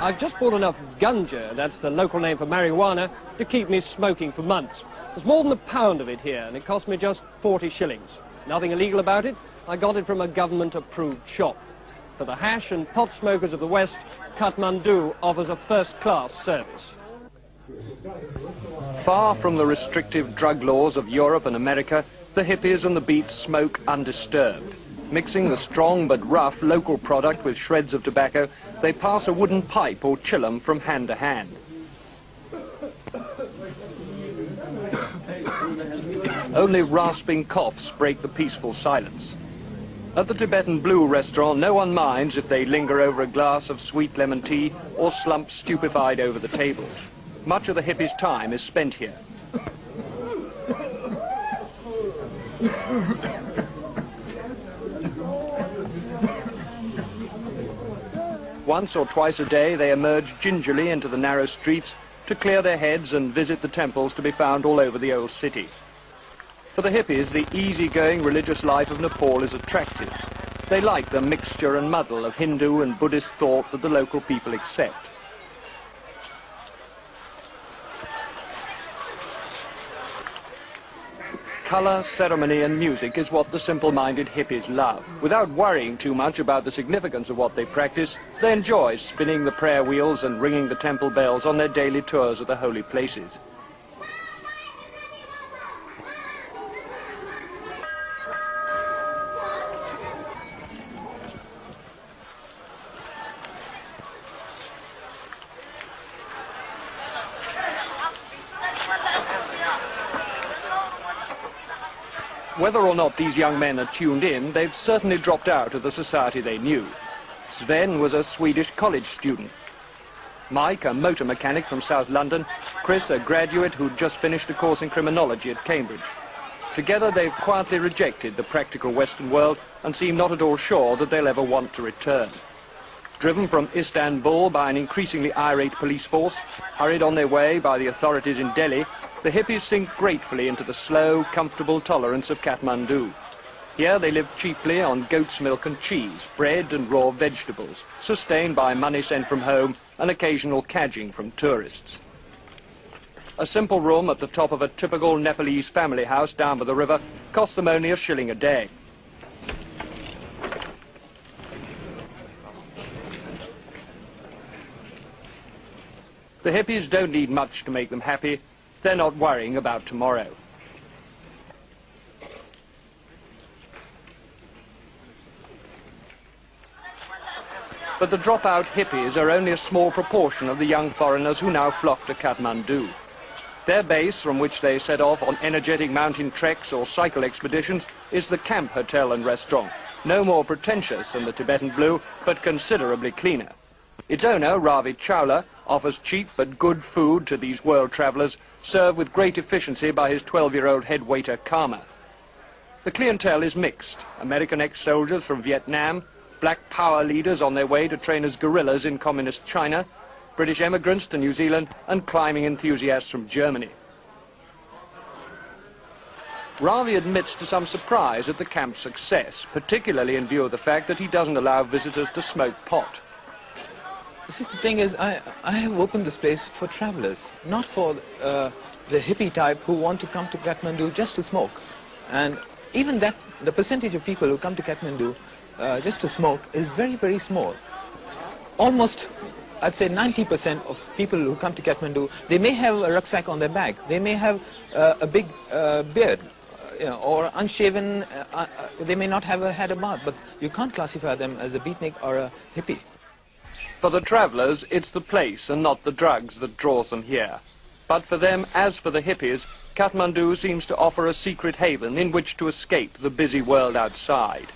I've just bought enough ganja, that's the local name for marijuana, to keep me smoking for months. There's more than a pound of it here, and it cost me just 40 shillings. Nothing illegal about it. I got it from a government-approved shop. For the hash and pot smokers of the West, Kathmandu offers a first-class service. Far from the restrictive drug laws of Europe and America, the hippies and the beats smoke undisturbed. Mixing the strong but rough local product with shreds of tobacco, they pass a wooden pipe or chillum from hand to hand. Only rasping coughs break the peaceful silence. At the Tibetan Blue restaurant, no one minds if they linger over a glass of sweet lemon tea or slump stupefied over the tables. Much of the hippies' time is spent here. Once or twice a day, they emerge gingerly into the narrow streets to clear their heads and visit the temples to be found all over the old city. For the hippies, the easygoing religious life of Nepal is attractive. They like the mixture and muddle of Hindu and Buddhist thought that the local people accept. Colour, ceremony and music is what the simple-minded hippies love. Without worrying too much about the significance of what they practice, they enjoy spinning the prayer wheels and ringing the temple bells on their daily tours of the holy places. Whether or not these young men are tuned in, they've certainly dropped out of the society they knew. Sven was a Swedish college student. Mike, a motor mechanic from South London. Chris, a graduate who'd just finished a course in criminology at Cambridge. Together, they've quietly rejected the practical Western world and seem not at all sure that they'll ever want to return. Driven from Istanbul by an increasingly irate police force, hurried on their way by the authorities in Delhi, the hippies sink gratefully into the slow, comfortable tolerance of Kathmandu. Here they live chiefly on goat's milk and cheese, bread and raw vegetables, sustained by money sent from home and occasional cadging from tourists. A simple room at the top of a typical Nepalese family house down by the river costs them only $1 a day. The hippies don't need much to make them happy. They're not worrying about tomorrow. But the dropout hippies are only a small proportion of the young foreigners who now flock to Kathmandu. Their base, from which they set off on energetic mountain treks or cycle expeditions, is the camp hotel and restaurant, no more pretentious than the Tibetan Blue, but considerably cleaner. Its owner, Ravi Chawla, offers cheap but good food to these world travellers, served with great efficiency by his 12-year-old head waiter, Karma. The clientele is mixed. American ex-soldiers from Vietnam, black power leaders on their way to train as guerrillas in communist China, British emigrants to New Zealand, and climbing enthusiasts from Germany. Ravi admits to some surprise at the camp's success, particularly in view of the fact that he doesn't allow visitors to smoke pot. You see, the thing is, I have opened this place for travelers, not for the hippie type who want to come to Kathmandu just to smoke. And even that, the percentage of people who come to Kathmandu just to smoke is very, very small. Almost, I'd say 90% of people who come to Kathmandu, they may have a rucksack on their back, they may have a big beard, or unshaven, they may not have had a bath, but you can't classify them as a beatnik or a hippie. For the travellers, it's the place and not the drugs that draws them here. But for them, as for the hippies, Kathmandu seems to offer a secret haven in which to escape the busy world outside.